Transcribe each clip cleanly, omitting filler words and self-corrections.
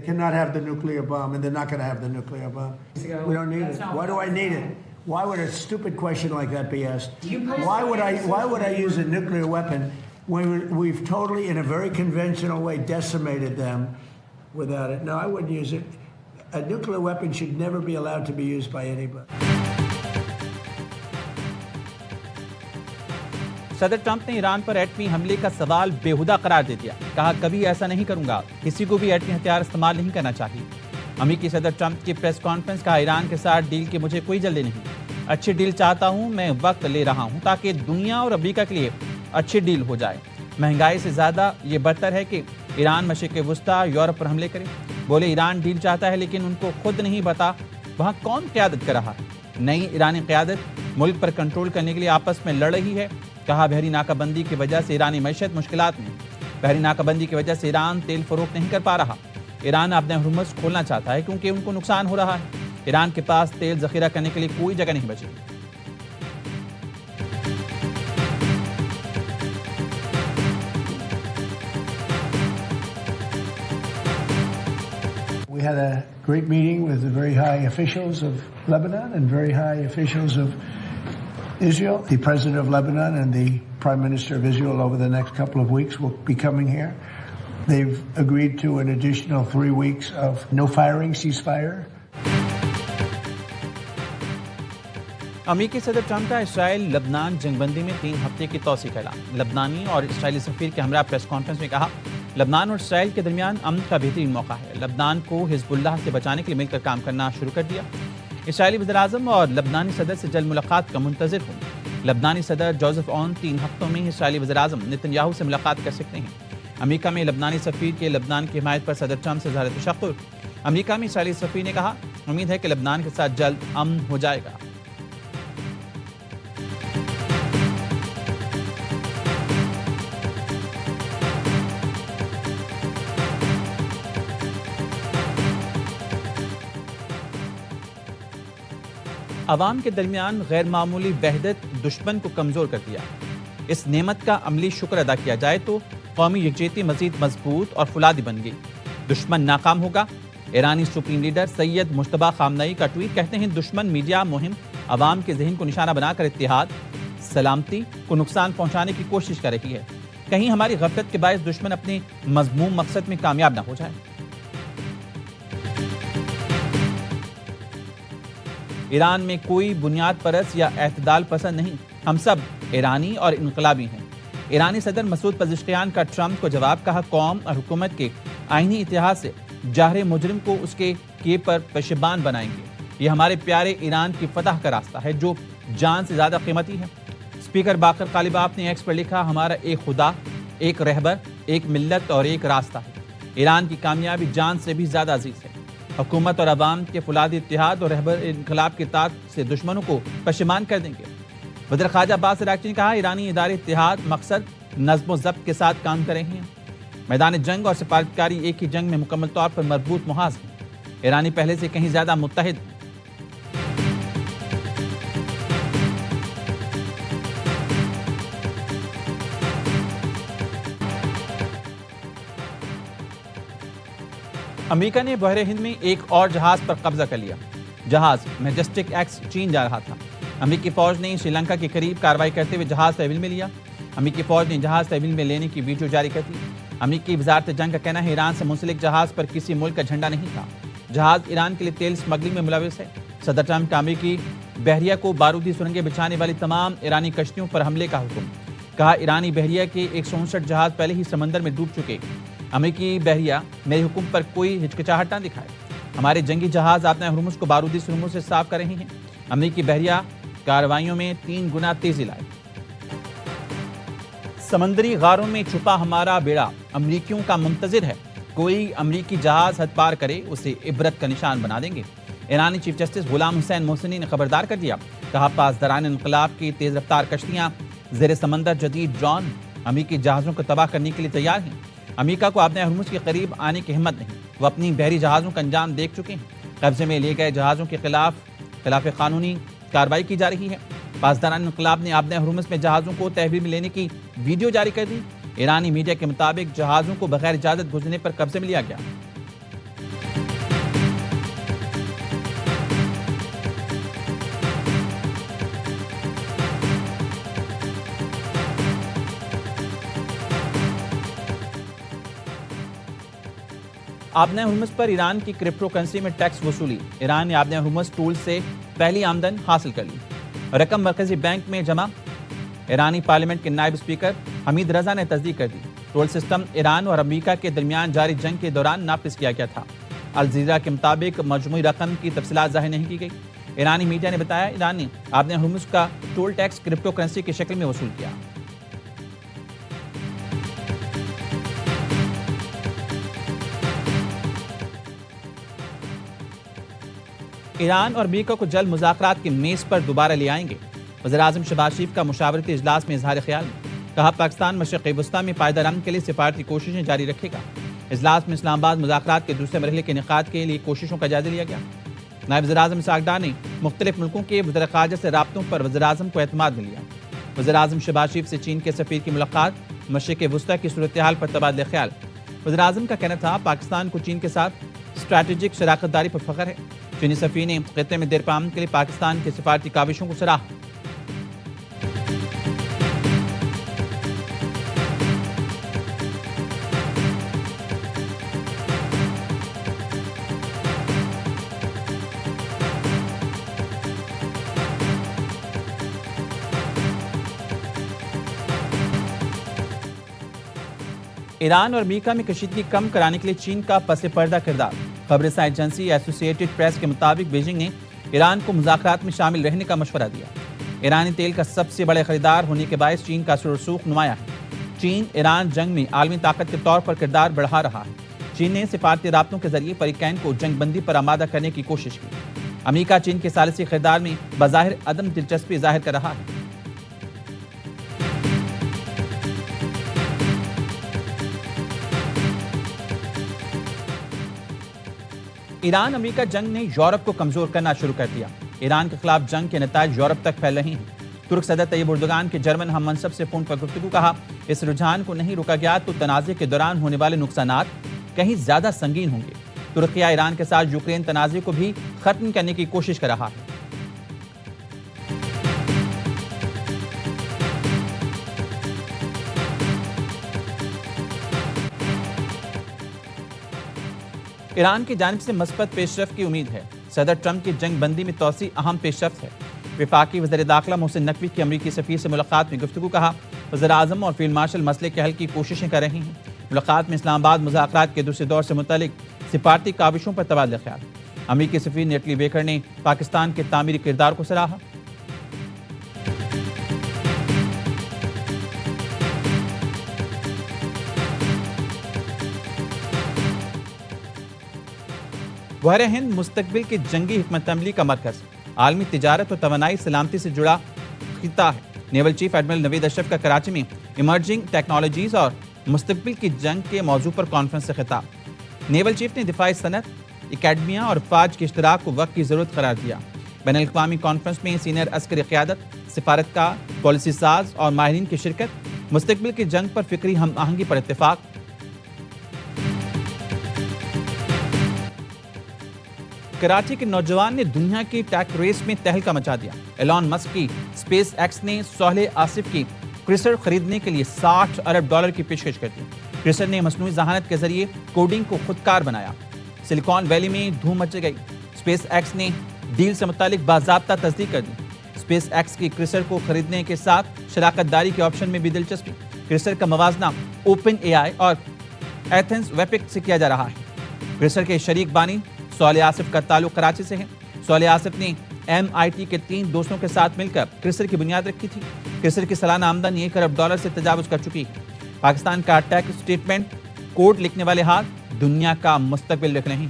cannot have the nuclear bomb, and they're not going to have the nuclear bomb. We don't need it. Why do I need it? Why would a stupid question like that be asked? Why would I use a nuclear weapon when we've totally, in a very conventional way, decimated them without it? No, I wouldn't use it. A nuclear weapon should never be allowed to be used by anybody. صدر Trump نے ایران پر ایٹمی حملے کا سوال بےہودہ قرار دے دیا. کہا کبھی ایسا نہیں کروں گا, کسی کو بھی ایٹمی ہتھیار استعمال نہیں کرنا چاہیے. امریکی صدر ٹرمپ کی پریس کانفرنس. کہا ایران کے ساتھ ڈیل کی مجھے کوئی جلدی نہیں, اچھی ڈیل چاہتا ہوں, میں وقت لے رہا ہوں تاکہ دنیا اور امریکہ کے لیے اچھی ڈیل ہو جائے. مہنگائی سے زیادہ یہ بہتر ہے کہ ایران مشرق وسطیٰ یورپ پر حملے کرے. بولے ایران ڈیل چاہتا ہے لیکن ان کو خود نہیں پتا وہاں کون قیادت کر رہا ہے. نئی ایرانی قیادت ملک پر کنٹرول کرنے کے لیے آپس میں لڑ رہی ہے. کہا بحری ناکہ بندی کی وجہ سے ایرانی معیشت مشکلات میں. بحری ناکہ بندی کی وجہ سے ایران تیل فروخت نہیں کر پا رہا. ایران اپنے ہرمز کھولنا چاہتا ہے کیونکہ ان کو نقصان ہو رہا ہے. ایران کے پاس تیل ذخیرہ کرنے کے لیے کوئی جگہ نہیں بچی. We had a great meeting with the very high officials of Lebanon and very high officials of Israel. The president of Lebanon and the prime minister of Israel over the next couple of weeks will be coming here. They've agreed to an additional 3 weeks of no firing, ceasefire. امریکی صدر Trump کا اسرائیل لبنان جنگ بندی میں 3 ہفتے کی توسیع کا اعلان. لبنانی اور اسرائیلی سفیر کے ہمراہ پریس کانفرنس میں کہا لبنان اور اسرائیل کے درمیان امن کا بہترین موقع ہے. لبنان کو حزب اللہ سے بچانے کے لیے مل کر کام کرنا شروع کر دیا. اسرائیلی وزیراعظم اور لبنانی صدر سے جلد ملاقات کا منتظر ہوں. لبنانی صدر جوزف اون 3 ہفتوں میں اسرائیلی وزیراعظم نتن یاہو سے ملاقات کر سکتے ہیں. امریکہ میں لبنانی سفیر کے لبنان کی حمایت پر صدر ٹرمپ سے ظاہر تشکر. امریکہ میں اسرائیلی سفیر نے کہا امید ہے کہ لبنان کے ساتھ جلد امن ہو جائے گا. عوام کے درمیان غیر معمولی وحدت دشمن کو کمزور کر دیا. اس نعمت کا عملی شکر ادا کیا جائے تو قومی یکجہتی مزید مضبوط اور فولادی بن گئی. دشمن ناکام ہوگا. ایرانی سپریم لیڈر سید مجتبیٰ خامنئی کا ٹویٹ. کہتے ہیں دشمن میڈیا مہم عوام کے ذہن کو نشانہ بنا کر اتحاد سلامتی کو نقصان پہنچانے کی کوشش کر رہی ہے. کہیں ہماری غفلت کے باعث دشمن اپنے مذموم مقصد میں کامیاب نہ ہو جائے. ایران میں کوئی بنیاد پرست یا اعتدال پسند نہیں. ہم سب ایرانی اور انقلابی ہیں. ایرانی صدر مسعود پزشکیان کا ٹرمپ کو جواب. کہا قوم اور حکومت کے آئینی اتحاد سے جاہر مجرم کو اس کے کیے پر پشیمان بنائیں گے. یہ ہمارے پیارے ایران کی فتح کا راستہ ہے جو جان سے زیادہ قیمتی ہے. اسپیکر باقر غالباف نے ایکس پر لکھا ہمارا ایک خدا, ایک رہبر, ایک ملت اور ایک راستہ ہے. ایران کی کامیابی جان سے بھی زیادہ عزیز ہے. حکومت اور عوام کے فولادی اتحاد اور رہبر انقلاب کی طاقت سے دشمنوں کو پشیمان کر دیں گے. وزیر خارجہ عباس عراقچی نے کہا ایرانی ادارے اتحاد مقصد نظم و ضبط کے ساتھ کام کر رہے ہیں. میدان جنگ اور سفارتکاری ایک ہی جنگ میں مکمل طور پر مربوط محاذ ہیں. ایرانی پہلے سے کہیں زیادہ متحد ہیں. امریکہ نے بحر ہند میں ایک اور جہاز پر قبضہ کر لیا. جہاز میجسٹک ایکس چین جا رہا تھا. امریکی فوج نے سری لنکا کے قریب کارروائی کرتے ہوئے جہاز تحویل میں لیا. امریکی فوج نے جہاز تحویل میں لینے کی ویڈیو جاری کر دی. امریکی وزارت جنگ کا کہنا ہے ایران سے منسلک جہاز پر کسی ملک کا جھنڈا نہیں تھا. جہاز ایران کے لیے تیل اسمگلنگ میں ملوث ہے. صدر ٹرمپ کا امریکی بحریہ کو بارودی سرنگیں بچھانے والی تمام ایرانی کشتیوں پر حملے کا حکم. کہا ایرانی بحریہ کے 159 جہاز پہلے ہی سمندر میں ڈوب چکے. امریکی بحریہ میرے حکم پر کوئی ہچکچاہٹ نہ دکھائے. ہمارے جنگی جہاز اپنے ہرمز کو بارودی سرنگوں سے صاف کر رہے ہیں. امریکی بحریہ کارروائیوں میں 3 گنا تیزی لائے. سمندری غاروں میں چھپا ہمارا بیڑا امریکیوں کا منتظر ہے. کوئی امریکی جہاز حد پار کرے اسے عبرت کا نشان بنا دیں گے. ایرانی چیف جسٹس غلام حسین محسنی نے خبردار کر دیا. کہا پاسداران انقلاب کی تیز رفتار کشتیاں زیر سمندر جدید ڈرون امریکی جہازوں کو تباہ کرنے کے لیے تیار ہیں. امریکہ کو اپنے ہرمز کے قریب آنے کی ہمت نہیں. وہ اپنی بحری جہازوں کا انجام دیکھ چکے ہیں. قبضے میں لیے گئے جہازوں کے خلاف قانونی کارروائی کی جا رہی ہے. پاسداران انقلاب نے آبِ ہرمز میں جہازوں کو تحویل میں لینے کی ویڈیو جاری کر دی. ایرانی میڈیا کے مطابق جہازوں کو بغیر اجازت گزرنے پر قبضے میں لیا گیا. آبنۂ ہرمز پر ایران کی کرپٹو کرنسی میں ٹیکس وصولی۔ ایران نے آبنۂ ہرمز ٹول سے پہلی آمدن حاصل کر لی۔ رقم مرکزی بینک میں جمع۔ ایرانی پارلیمنٹ کے نائب اسپیکر حمید رضا نے تصدیق کر دی۔ ٹول سسٹم ایران اور امریکہ کے درمیان جاری جنگ کے دوران نافذ کیا گیا تھا۔ الجزیرہ کے مطابق مجموعی رقم کی تفصیلات ظاہر نہیں کی گئی۔ ایرانی میڈیا نے بتایا ایران نے آبنۂ ہرمز کا ٹول ٹیکس کرپٹو کرنسی کی شکل میں وصول کیا۔ ایران اور امریکہ کو جلد مذاکرات کی میز پر دوبارہ لے آئیں گے۔ وزیراعظم شہباز شریف کا مشاورتی اجلاس میں اظہار خیال۔ کہا پاکستان مشرق وسطیٰ میں پائیدار امن کے لیے سفارتی کوششیں جاری رکھے گا۔ اجلاس میں اسلام آباد مذاکرات کے دوسرے مرحلے کے انعقاد کے لیے کوششوں کا جائزہ لیا گیا۔ نائب وزیراعظم اسحاق ڈار نے مختلف ملکوں کے وزراء خارجہ سے رابطوں پر وزیراعظم کو اعتماد میں لیا۔ وزیراعظم شہباز شریف سے چین کے سفیر کی ملاقات، مشرق وسطیٰ کی صورتحال پر تبادلہ خیال۔ وزیراعظم کا کہنا تھا پاکستان کو چین کے ساتھ اسٹریٹجک شراکت داری پر فخر ہے۔ چینی سفیر نے خطے میں دیر پا امن کے لیے پاکستان کی سفارتی کاوشوں کو سراہا۔ ایران اور امریکہ میں کشیدگی کم کرانے کے لیے چین کا پس پردہ کردار۔ خبر رساں ایجنسی ایسوسی ایٹڈ پریس کے مطابق بیجنگ نے ایران کو مذاکرات میں شامل رہنے کا مشورہ دیا۔ ایرانی تیل کا سب سے بڑے خریدار ہونے کے باعث چین کا اثر و رسوخ نمایاں ہے۔ چین ایران جنگ میں عالمی طاقت کے طور پر کردار بڑھا رہا ہے۔ چین نے سفارتی رابطوں کے ذریعے فریقین کو جنگ بندی پر آمادہ کرنے کی کوشش کی۔ امریکہ چین کے ثالثی خریدار میں بظاہر عدم دلچسپی ظاہر کر رہا ہے۔ ایران امریکہ جنگ نے یورپ کو کمزور کرنا شروع کر دیا۔ ایران کے خلاف جنگ کے نتائج یورپ تک پھیل رہے ہیں۔ ترک صدر طیب اردوغان کے جرمن ہم منصب سے فون پر گفتگو۔ کہا اس رجحان کو نہیں روکا گیا تو تنازع کے دوران ہونے والے نقصانات کہیں زیادہ سنگین ہوں گے۔ ترکیہ ایران کے ساتھ یوکرین تنازع کو بھی ختم کرنے کی کوشش کر رہا ہے۔ ایران کی جانب سے مثبت پیش رفت کی امید ہے۔ صدر ٹرمپ کی جنگ بندی میں توسیع اہم پیش رفت ہے۔ وفاقی وزیر داخلہ محسن نقوی کی امریکی سفیر سے ملاقات میں گفتگو۔ کہا وزیر اعظم اور فیلڈ مارشل مسئلے کے حل کی کوششیں کر رہے ہیں۔ ملاقات میں اسلام آباد مذاکرات کے دوسرے دور سے متعلق سفارتی کاوشوں پر تبادلہ خیال۔ امریکی سفیر نیٹلی بیکر نے پاکستان کے تعمیری کردار کو سراہا۔ بحر ہند مستقبل کی جنگی حکمت عملی کا مرکز، عالمی تجارت اور توانائی سلامتی سے جڑا خطہ ہے۔ نیول چیف ایڈمرل نوید اشرف کا کراچی میں ایمرجنگ ٹیکنالوجیز اور مستقبل کی جنگ کے موضوع پر کانفرنس سے خطاب۔ نیول چیف نے دفاعی صنعت، اکیڈمیا اور فوج کے اشتراک کو وقت کی ضرورت قرار دیا۔ بین الاقوامی کانفرنس میں سینئر عسکری قیادت، سفارتکار، پالیسی ساز اور ماہرین کی شرکت۔ مستقبل کی جنگ پر فکری ہم آہنگی پر اتفاق۔ کراچی کے نوجوان نے دنیا کی ٹیک ریس میں تہلکہ مچا دیا۔ ایلون مسک کی اسپیس ایکس نے صالح آصف کی کرسر خریدنے کے لیے $60 ارب کی پیشکش کر دی۔ کرسر نے مصنوعی ذہانت کے ذریعے کوڈنگ کو خودکار بنایا۔ سلیکان ویلی میں دھوم مچ گئی۔ اسپیس ایکس نے ڈیل سے متعلق باضابطہ تصدیق کر دی۔ اسپیس ایکس کی کرسر کو خریدنے کے ساتھ شراکت داری کے آپشن میں بھی دلچسپی۔ کرسر کا موازنہ اوپن اے آئی اور ایتھنز ویپک سے کیا جا رہا ہے۔ کرسر کے شریک بانی صالح آصف کا تعلق کراچی سے ہے۔ صالح آصف نے MIT کے 3 دوستوں کے ساتھ مل کر کرسر کی بنیاد رکھی تھی۔ کرسر کی سالانہ آمدنی $1 ارب سے تجاوز کر چکی ہے۔ پاکستان کا ٹیک اسٹیٹمنٹ کوڈ لکھنے والے ہاتھ دنیا کا مستقبل لکھ رہے ہیں۔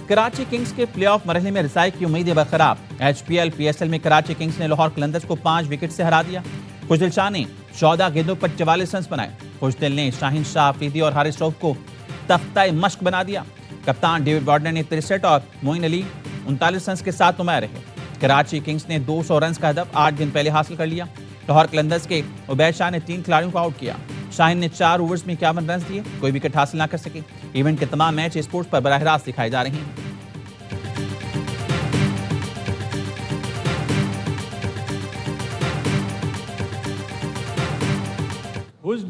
کراچی کنگز کے پلے آف مرحلے میں رسائی کی امیدیں برقرار۔ HPL PSL میں کراچی کنگز نے لاہور قلندرز کو 5 وکٹ سے ہرا دیا۔ خوشدل شاہ نے 14 گیندوں پر 44 رنز بنائے۔ خوشدل نے شاہین شاہ آفریدی اور حارث رؤف کو تختہ مشق بنا دیا۔ کپتان ڈیوڈ وارنر نے 63 اور معین علی 39 رنز کے ساتھ نمایاں رہے۔ کراچی کنگز نے 200 رنز کا ہدف 8 دن پہلے حاصل کر لیا۔ لاہور قلندرز کے عبید شاہ نے 3 کھلاڑیوں کو آؤٹ کیا۔ شاہین نے 4 اوورز میں 51 رنز دیے، کوئی وکٹ حاصل نہ کر سکے۔ ایونٹ کے تمام میچ اسپورٹس پر براہ راست دکھائے جا رہے ہیں۔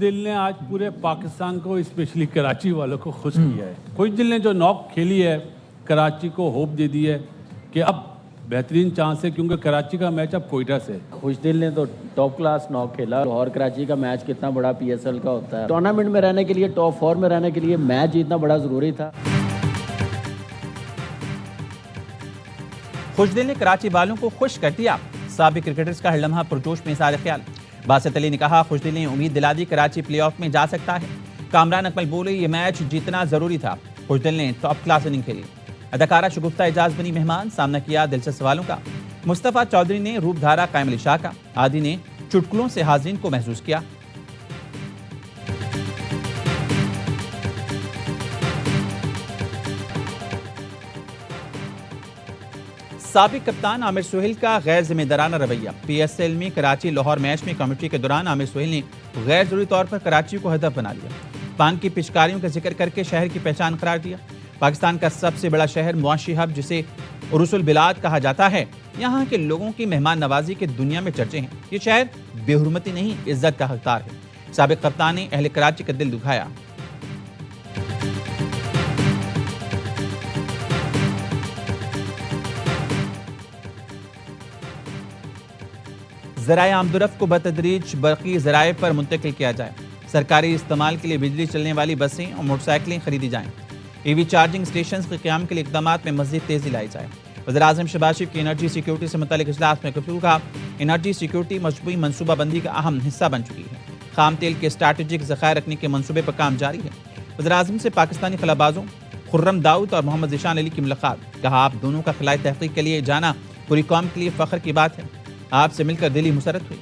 دل نے آج پورے پاکستان کو اسپیشلی کراچی والوں کو خوش کیا ہے. خوش دل نے جو ناک کھیلی ہے کراچی کو ہوپ دے دی ہے کہ اب بہترین چانس ہے کیونکہ کراچی کا میچ اب کوئٹہ سے. خوش دل نے تو ٹاپ کلاس ناک کھیلا. لاہور کراچی کا میچ کتنا بڑا پی ایس ایل کا ہوتا ہے. ٹورنامنٹ میں رہنے کے لیے ٹاپ 4 میں رہنے کے لیے میچ جیتنا بڑا ضروری تھا. خوش دل نے کراچی والوں کو خوش کر دیا. سابق کرکٹرز کا ہر لمحہ پرجوش میں اظہار خیال. باسط علی نے کہا خوش دل نے امید دلا دی کراچی پلے آف میں جا سکتا ہے. کامران اکمل بولے یہ میچ جیتنا ضروری تھا. خوش دل نے ٹاپ کلاس اننگ کھیلی. اداکارہ شگفتہ اعجاز بنی مہمان. سامنا کیا دلچسپ سوالوں کا. مصطفیٰ چودھری نے روپ دھارا قائم علی شاہ کا. عادی نے چٹکلوں سے حاضرین کو محظوظ کیا. سابق کپتان عامر سہیل کا غیر ذمہ دارانہ رویہ. پی ایس ایل میں کراچی لاہور میچ میں کمیونٹی کے دوران عامر سہیل نے غیر ضروری طور پر کراچی کو ہدف بنا لیا. پان کی پچکاریوں کا ذکر کر کے شہر کی پہچان قرار دیا. پاکستان کا سب سے بڑا شہر معاشی ہب جسے عروس البلاد کہا جاتا ہے. یہاں کے لوگوں کی مہمان نوازی کے دنیا میں چرچے ہیں. یہ شہر بے حرمتی نہیں عزت کا حقدار ہے. سابق کپتان نے اہل کراچی کا دل دکھایا. ذرائع آمدورفت کو بتدریج برقی ذرائع پر منتقل کیا جائے. سرکاری استعمال کے لیے بجلی چلنے والی بسیں اور موٹر سائیکلیں خریدی جائیں. ای وی چارجنگ سٹیشنز کے قیام کے لیے اقدامات میں مزید تیزی لائی جائے. وزیراعظم شہباز شریف کی انرجی سیکیورٹی سے متعلق اجلاس میں گفتگو. کہا انرجی سیکیورٹی مجموعی منصوبہ بندی کا اہم حصہ بن چکی ہے. خام تیل کے اسٹریٹجک ذخائر رکھنے کے منصوبے پر کام جاری ہے. وزیراعظم سے پاکستانی خلا بازوں خرم داؤد اور محمد ذیشان علی کی ملاقات. کہا آپ دونوں کا خلائی تحقیق کے لیے جانا پوری قوم کے لیے فخر کی بات ہے. آپ سے مل کر دلی مسرت ہوئی.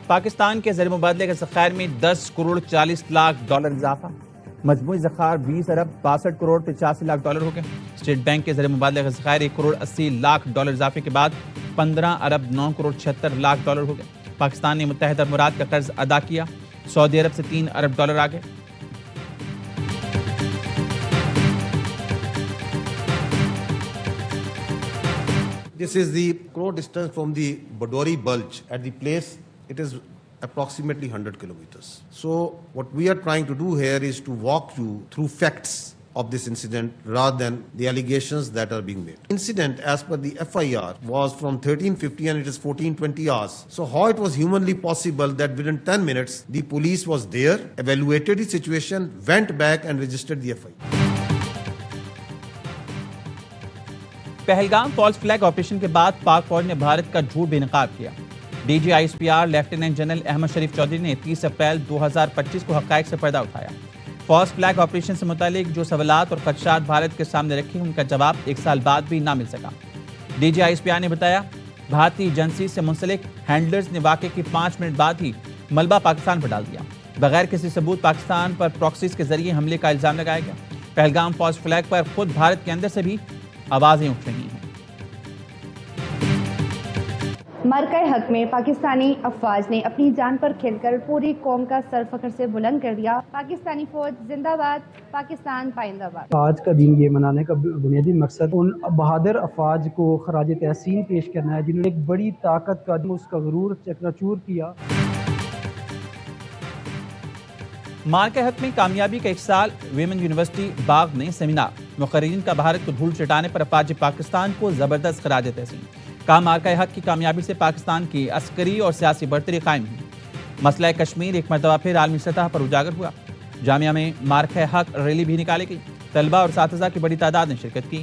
پاکستان کے زر مبادلے کے ذخائر میں 10 کروڑ 40 لاکھ ڈالر اضافہ. مجموعی ذخائر 20 ارب 62 کروڑ 85 لاکھ ڈالر ہو گئے. اسٹیٹ بینک کے زر مبادلے کے ذخائر 1 کروڑ 80 لاکھ ڈالر اضافے کے بعد 15 ارب 9 کروڑ 76 لاکھ ڈالر ہو گئے. پاکستان نے متحدہ عرب امارات کا قرض ادا کیا. سعودی عرب سے 3 ارب ڈالر آ گئے. This is the crore distance from the Badori Bulge. At the place, it is approximately 100 kilometers. So what we are trying to do here is to walk you through facts of this incident rather than the allegations that are being made. Incident as per the FIR was from 13:50 and it is 14:20 hours. So how it was humanly possible that within 10 minutes the police was there, evaluated the situation, went back and registered the FIR. Pahalgam false flag operation کے بعد پاک فوج نے بھارت کا جھوٹ بے نقاب کیا. D G I S P R lieutenant general Ahmed Sharif Chaudhry نے 30 اپریل 2025 کو حقائق سے پردہ اٹھایا. فالس فلیگ آپریشن سے متعلق جو سوالات اور خدشات بھارت کے سامنے رکھے ان کا جواب 1 سال بعد بھی نہ مل سکا. D G I S P R نے بتایا بھارتی ایجنسی سے منسلک ہینڈلرز نے واقعے کی 5 منٹ بعد ہی ملبہ پاکستان پر ڈال دیا. بغیر کسی ثبوت پاکستان پر پراکسیز کے ذریعے حملے کا الزام لگایا گیا. پہلگام فالس فلیگ پر خود بھارت کے اندر سے بھی آوازیں اٹھ رہی ہیں. مارکہ حق میں پاکستانی افواج نے اپنی جان پر کھیل کر پوری قوم کا سر فخر سے بلند کر دیا. پاکستانی فوج زندہ باد، پاکستان پائندہ باد. آج کا دن یہ منانے کا بنیادی مقصد ان بہادر افواج کو خراج تحسین پیش کرنا ہے جنہوں نے ایک بڑی طاقت کا اس کا غرور چکنا-چور کیا. مارکہ حق میں کامیابی کا 1 سال. ویمن یونیورسٹی باغ میں سیمینار. مقررین کا بھارت کو دھول چٹانے پر افواج پاکستان کو زبردست خراج تحسین. کہا مارکہ حق کی کامیابی سے پاکستان کی عسکری اور سیاسی برتری قائم ہوئی. مسئلہ کشمیر ایک مرتبہ پھر عالمی سطح پر اجاگر ہوا. جامعہ میں مارکہ حق ریلی بھی نکالی گئی. طلبہ اور اساتذہ کی بڑی تعداد نے شرکت کی.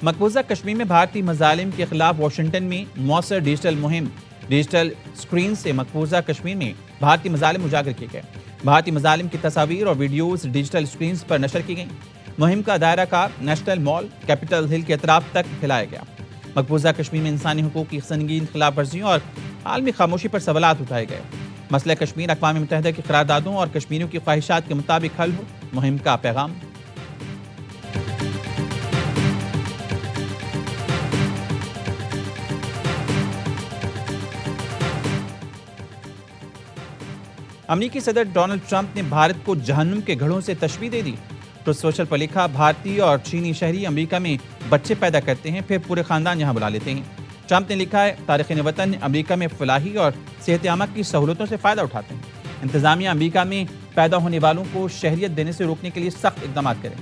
مقبوضہ کشمیر میں بھارتی مظالم کے خلاف واشنگٹن میں مؤثر ڈیجیٹل مہم. ڈیجیٹل سکرین سے مقبوضہ کشمیر میں بھارتی مظالم اجاگر کیے گئے. بھارتی مظالم کی تصاویر اور ویڈیوز ڈیجیٹل سکرینز پر نشر کی گئیں. مہم کا دائرہ کار نیشنل مال، کیپٹل ہل کے اطراف تک پھیلایا گیا. مقبوضہ کشمیر میں انسانی حقوق کی سنگین خلاف ورزیوں اور عالمی خاموشی پر سوالات اٹھائے گئے. مسئلہ کشمیر اقوام متحدہ کی قراردادوں اور کشمیریوں کی خواہشات کے مطابق حل ہو. مہم کا پیغام. امریکی صدر ڈونلڈ ٹرمپ نے بھارت کو جہنم کے گھڑوں سے تشبیہ دے دی۔ ٹروتھ سوشل پر لکھا، بھارتی اور چینی شہری امریکہ میں بچے پیدا کرتے ہیں، پھر پورے خاندان یہاں بلا لیتے ہیں۔ ٹرمپ نے لکھا ہے، تارکین وطن امریکہ میں فلاحی اور صحت عامہ کی سہولتوں سے فائدہ اٹھاتے ہیں۔ انتظامیہ امریکہ میں پیدا ہونے والوں کو شہریت دینے سے روکنے کے لیے سخت اقدامات کریں۔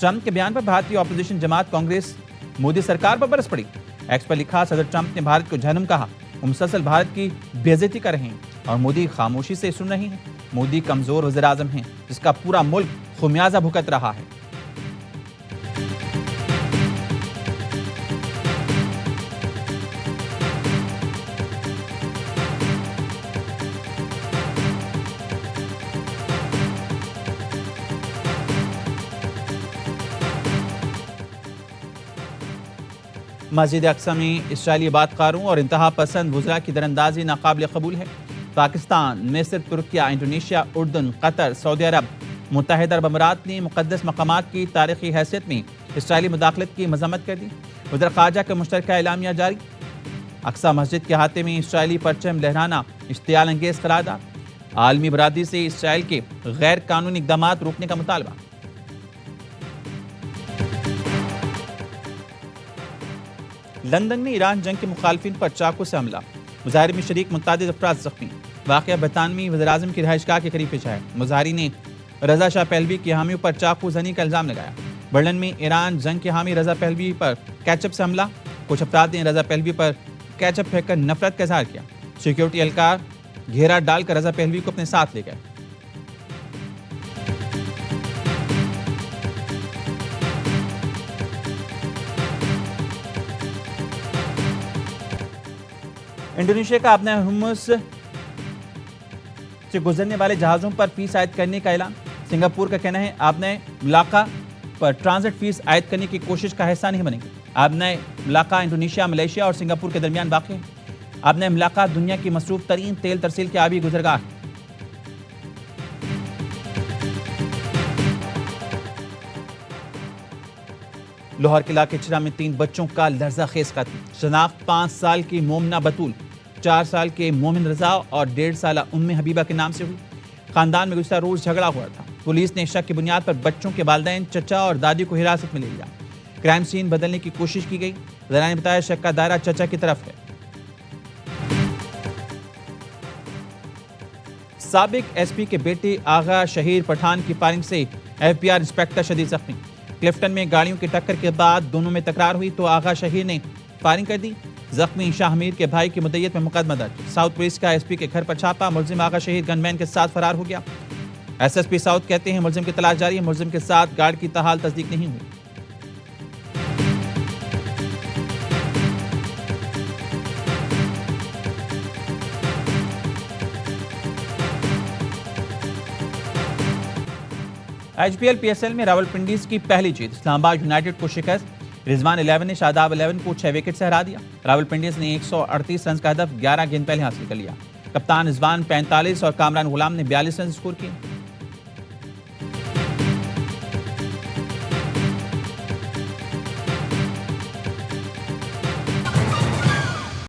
ٹرمپ کے بیان پر بھارتی اپوزیشن جماعت کانگریس مودی سرکار پر برس پڑی۔ ایکس پر لکھا، صدر ٹرمپ نے بھارت کو جہنم کہا، وہ مسلسل بھارت کی بے عزتی کر رہے ہیں اور مودی خاموشی سے سن رہے ہیں۔ مودی کمزور وزیر اعظم ہیں جس کا پورا ملک خمیازہ بھگت رہا ہے۔ مسجد اقصی میں اسرائیلی آبادکاروں اور انتہا پسند وزراء کی دراندازی ناقابل قبول ہے۔ پاکستان، مصر، ترکیہ، انڈونیشیا، اردن، قطر، سعودی عرب، متحدہ عرب امارات نے مقدس مقامات کی تاریخی حیثیت میں اسرائیلی مداخلت کی مذمت کر دی۔ وزیر خارجہ کا مشترکہ اعلامیہ جاری۔ اقصی مسجد کے احاطے میں اسرائیلی پرچم لہرانا اشتعال انگیز قرار داد۔ عالمی برادری سے اسرائیل کے غیر قانونی اقدامات روکنے کا مطالبہ۔ لندن میں ایران جنگ کے مخالفین پر چاقو سے حملہ، مظاہرے میں شریک متعدد افراد زخمی۔ واقعہ برطانوی وزیر اعظم کی رہائش گاہ کے قریب پیش آیا۔ مظاہرین نے رضا شاہ پہلوی کی حامیوں پر چاقو زنی کا الزام لگایا۔ برلن میں ایران جنگ کے حامی رضا پہلوی پر کیچپ سے حملہ، کچھ افراد نے رضا پہلوی پر کیچپ پھینک کر نفرت کا اظہار کیا۔ سیکیورٹی اہلکار گھیرا ڈال کر رضا پہلوی کو اپنے ساتھ لے گئے۔ انڈونیشیا کا ابنا ہرمز سے گزرنے والے جہازوں پر فیس عائد کرنے کا اعلان۔ سنگاپور کا کہنا ہے ابنا ملاقہ پر ٹرانزٹ فیس عائد کرنے کی کوشش کا حصہ نہیں بنے گی۔ ابنا ملاقہ انڈونیشیا، ملائیشیا اور سنگاپور کے درمیان واقع ہے۔ ابنا ملاقہ دنیا کی مصروف ترین تیل ترسیل کی آبی گزرگاہ ہے۔ لاہور کے علاقے چرا میں 3 بچوں کا لرزہ خیز قتل۔ شناخت 5 سال کی مومنہ بطول، 4 سال کے مومن رضا اور 1.5 سالہ ام حبیبہ کے نام سے ہوئی۔ خاندان میں گزشتہ روز جھگڑا ہوا تھا۔ پولیس نے شک کی بنیاد پر بچوں کے والدین، چچا اور دادی کو حراست میں لے لیا۔ کرائم سین بدلنے کی کوشش کی گئی۔ ذرائع نے بتایا شک کا دائرہ چچا کی طرف ہے۔ سابق ایس پی کے بیٹے آغا شہیر پٹھان کی فائرنگ سے ایف بی آر انسپیکٹر شدید زخمی۔ کلفٹن میں گاڑیوں کی ٹکر کے بعد دونوں میں تکرار ہوئی تو آغا شہیر نے فائرنگ کر دی۔ زخمی شاہ امیر کے بھائی کی مدعیت میں مقدمہ درج۔ ساؤتھ پولیس کا ایس پی کے گھر پر چھاپا، ملزم آغا شہیر گن مین کے ساتھ فرار ہو گیا۔ ایس ایس پی ساؤتھ کہتے ہیں ملزم کی تلاش جاری ہے۔ ملزم کے ساتھ گارڈ کی تاحال تصدیق نہیں ہوئی۔ H P L P S L میں راولپنڈی کی پہلی جیت، اسلام آباد یونائیٹڈ کو شکست۔ رضوان 11 نے شاداب 11 کو 6 وکٹ سے ہرا دیا۔ راولپنڈی نے 138 رنز کا ہدف 11 گیند پہلے حاصل کر لیا۔ کپتان رضوان 45 اور کامران غلام نے 42 رنز سکور کیے۔